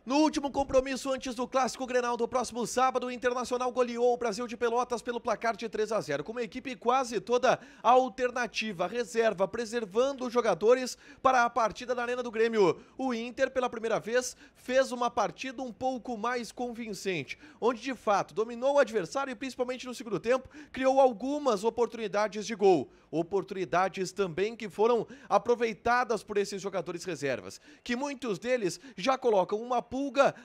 No último compromisso antes do Clássico Grenal do próximo sábado, o Internacional goleou o Brasil de Pelotas pelo placar de 3-0, com uma equipe quase toda alternativa, reserva, preservando os jogadores para a partida na Arena do Grêmio. O Inter, pela primeira vez, fez uma partida um pouco mais convincente, onde de fato dominou o adversário e principalmente no segundo tempo, criou algumas oportunidades de gol. Oportunidades também que foram aproveitadas por esses jogadores reservas, que muitos deles já colocam uma pulga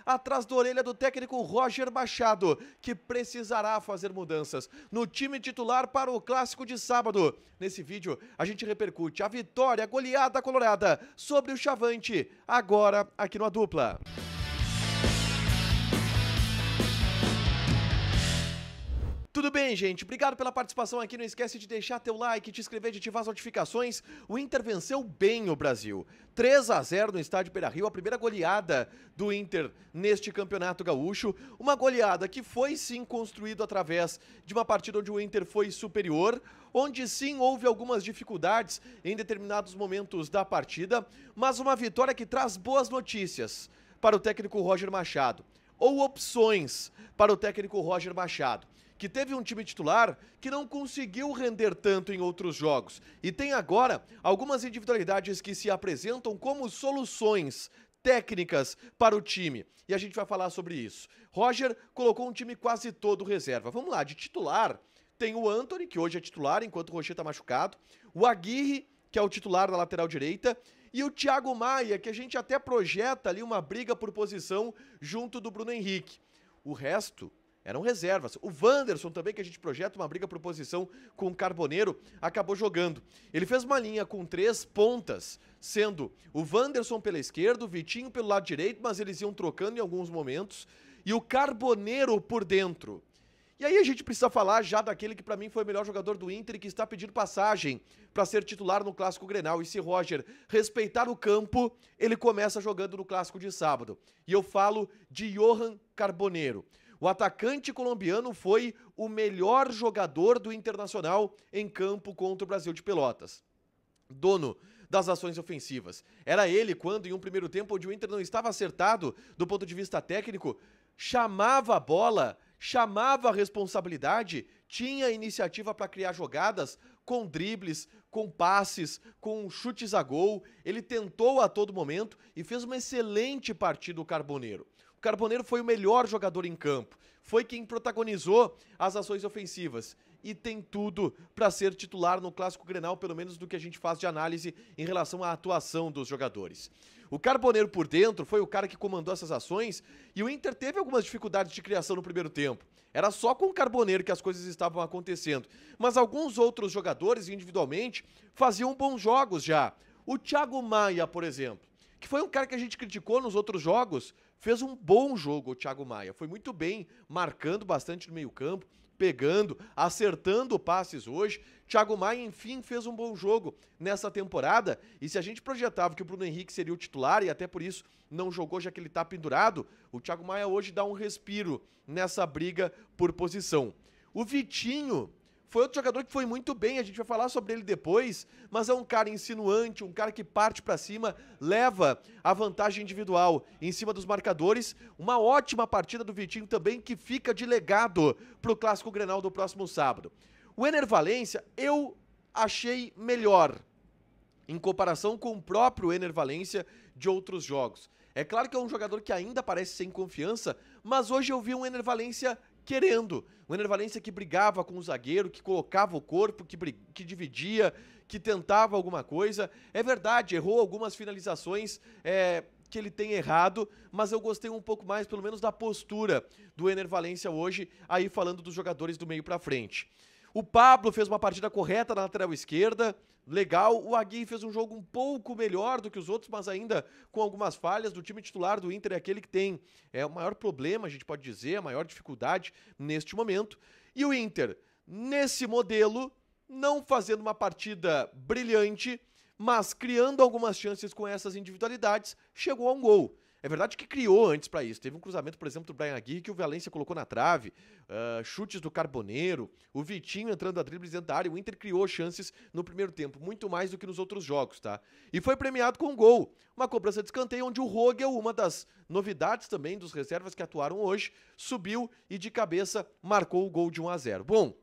atrás da orelha do técnico Roger Machado, que precisará fazer mudanças no time titular para o Clássico de sábado. Nesse vídeo, a gente repercute a vitória goleada colorada sobre o Chavante, agora aqui no A Dupla. Tudo bem, gente? Obrigado pela participação aqui. Não esquece de deixar teu like, te inscrever, de ativar as notificações. O Inter venceu bem o Brasil. 3-0 no estádio Beira-Rio, a primeira goleada do Inter neste campeonato gaúcho. Uma goleada que foi sim construída através de uma partida onde o Inter foi superior, onde sim houve algumas dificuldades em determinados momentos da partida, mas uma vitória que traz boas notícias para o técnico Roger Machado, ou opções para o técnico Roger Machado, que teve um time titular que não conseguiu render tanto em outros jogos e tem agora algumas individualidades que se apresentam como soluções técnicas para o time. E a gente vai falar sobre isso. Roger colocou um time quase todo reserva. Vamos lá, de titular tem o Antony, que hoje é titular enquanto o Rocher tá machucado, o Aguirre, que é o titular da lateral direita, e o Thiago Maia, que a gente até projeta ali uma briga por posição junto do Bruno Henrique. O resto eram reservas. O Wanderson também, que a gente projeta uma briga por posição com o Carboneiro, acabou jogando. Ele fez uma linha com 3 pontas, sendo o Wanderson pela esquerda, o Vitinho pelo lado direito, mas eles iam trocando em alguns momentos, e o Carboneiro por dentro. E aí a gente precisa falar já daquele que pra mim foi o melhor jogador do Inter e que está pedindo passagem pra ser titular no Clássico Grenal. E se Roger respeitar o campo, ele começa jogando no Clássico de sábado. E eu falo de Johan Carboneiro. O atacante colombiano foi o melhor jogador do Internacional em campo contra o Brasil de Pelotas. Dono das ações ofensivas. Era ele quando, em um primeiro tempo onde o Inter não estava acertado do ponto de vista técnico, chamava a bola, chamava a responsabilidade, tinha iniciativa para criar jogadas com dribles, com passes, com chutes a gol. Ele tentou a todo momento e fez uma excelente partida o Carboneiro. O Carboneiro foi o melhor jogador em campo, foi quem protagonizou as ações ofensivas e tem tudo para ser titular no Clássico Grenal, pelo menos do que a gente faz de análise em relação à atuação dos jogadores. O Carboneiro por dentro foi o cara que comandou essas ações e o Inter teve algumas dificuldades de criação no primeiro tempo. Era só com o Carboneiro que as coisas estavam acontecendo, mas alguns outros jogadores individualmente faziam bons jogos já. O Thiago Maia, por exemplo, que foi um cara que a gente criticou nos outros jogos, fez um bom jogo o Thiago Maia, foi muito bem, marcando bastante no meio campo, pegando, acertando passes hoje. Thiago Maia, enfim, fez um bom jogo nessa temporada, e se a gente projetava que o Bruno Henrique seria o titular, e até por isso não jogou já que ele tá pendurado, o Thiago Maia hoje dá um respiro nessa briga por posição. O Vitinho foi outro jogador que foi muito bem, a gente vai falar sobre ele depois, mas é um cara insinuante, um cara que parte pra cima, leva a vantagem individual em cima dos marcadores. Uma ótima partida do Vitinho também, que fica de legado pro Clássico Grenal do próximo sábado. O Ener Valencia eu achei melhor em comparação com o próprio Ener Valencia de outros jogos. É claro que é um jogador que ainda parece sem confiança, mas hoje eu vi um Ener Valencia querendo. O Ener Valencia que brigava com o zagueiro, que colocava o corpo, que dividia, que tentava alguma coisa. É verdade, errou algumas finalizações que ele tem errado, mas eu gostei um pouco mais, pelo menos, da postura do Ener Valencia hoje, aí falando dos jogadores do meio pra frente. O Pablo fez uma partida correta na lateral esquerda, legal. O Aguirre fez um jogo um pouco melhor do que os outros, mas ainda com algumas falhas. Do time titular do Inter é aquele que tem o maior problema, a gente pode dizer, a maior dificuldade neste momento. E o Inter, nesse modelo, não fazendo uma partida brilhante, mas criando algumas chances com essas individualidades, chegou a um gol. É verdade que criou antes pra isso. Teve um cruzamento, por exemplo, do Bryan Aguirre que o Valencia colocou na trave, chutes do Carboneiro, o Vitinho entrando a dribles dentro da área. O Inter criou chances no primeiro tempo, muito mais do que nos outros jogos, tá? E foi premiado com um gol. Uma cobrança de escanteio onde o Rogel, uma das novidades também dos reservas que atuaram hoje, subiu e de cabeça marcou o gol de 1-0. Bom,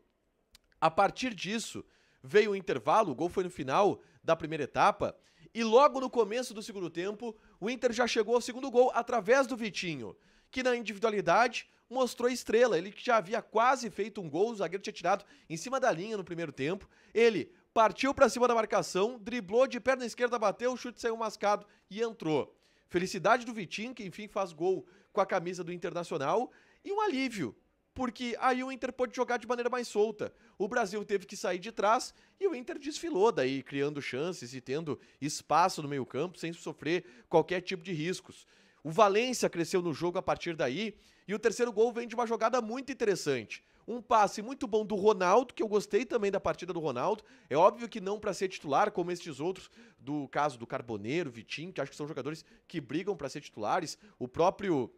a partir disso, veio o intervalo, o gol foi no final da primeira etapa, e logo no começo do segundo tempo, o Inter já chegou ao segundo gol através do Vitinho, que na individualidade mostrou estrela. Ele que já havia quase feito um gol, o zagueiro tinha tirado em cima da linha no primeiro tempo. Ele partiu para cima da marcação, driblou de perna esquerda, bateu, o chute saiu mascado e entrou. Felicidade do Vitinho, que enfim faz gol com a camisa do Internacional, e um alívio, porque aí o Inter pôde jogar de maneira mais solta. O Brasil teve que sair de trás e o Inter desfilou daí, criando chances e tendo espaço no meio-campo sem sofrer qualquer tipo de riscos. O Valencia cresceu no jogo a partir daí e o terceiro gol vem de uma jogada muito interessante. Um passe muito bom do Ronaldo, que eu gostei também da partida do Ronaldo. É óbvio que não para ser titular, como estes outros, do caso do Carboneiro, Vitinho, que acho que são jogadores que brigam para ser titulares. O próprio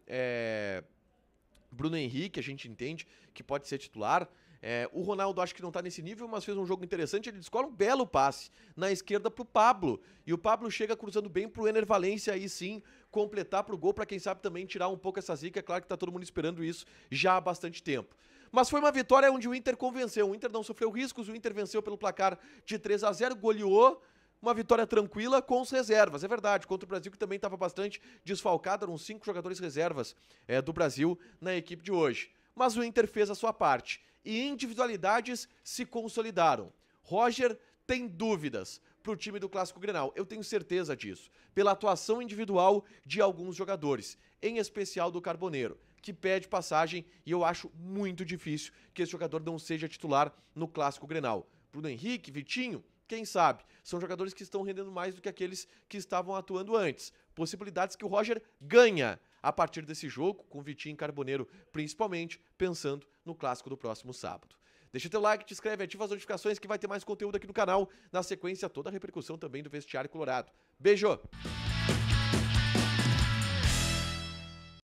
Bruno Henrique, a gente entende que pode ser titular. O Ronaldo acho que não tá nesse nível, mas fez um jogo interessante. Ele descola um belo passe na esquerda pro Pablo. E o Pablo chega cruzando bem pro Ener Valencia aí sim completar pro gol, pra quem sabe também tirar um pouco essa zica. É claro que tá todo mundo esperando isso já há bastante tempo. Mas foi uma vitória onde o Inter convenceu. O Inter não sofreu riscos, o Inter venceu pelo placar de 3-0, goleou. Uma vitória tranquila com os reservas, é verdade, contra o Brasil que também estava bastante desfalcado, eram 5 jogadores reservas do Brasil na equipe de hoje. Mas o Inter fez a sua parte e individualidades se consolidaram. Roger tem dúvidas para o time do Clássico Grenal, eu tenho certeza disso, pela atuação individual de alguns jogadores, em especial do Carboneiro, que pede passagem e eu acho muito difícil que esse jogador não seja titular no Clássico Grenal. Bruno Henrique, Vitinho, quem sabe? São jogadores que estão rendendo mais do que aqueles que estavam atuando antes. Possibilidades que o Roger ganha a partir desse jogo, com Vitinho e Carboneiro, principalmente pensando no clássico do próximo sábado. Deixa teu like, te inscreve, ativa as notificações que vai ter mais conteúdo aqui no canal. Na sequência, toda a repercussão também do vestiário colorado. Beijo!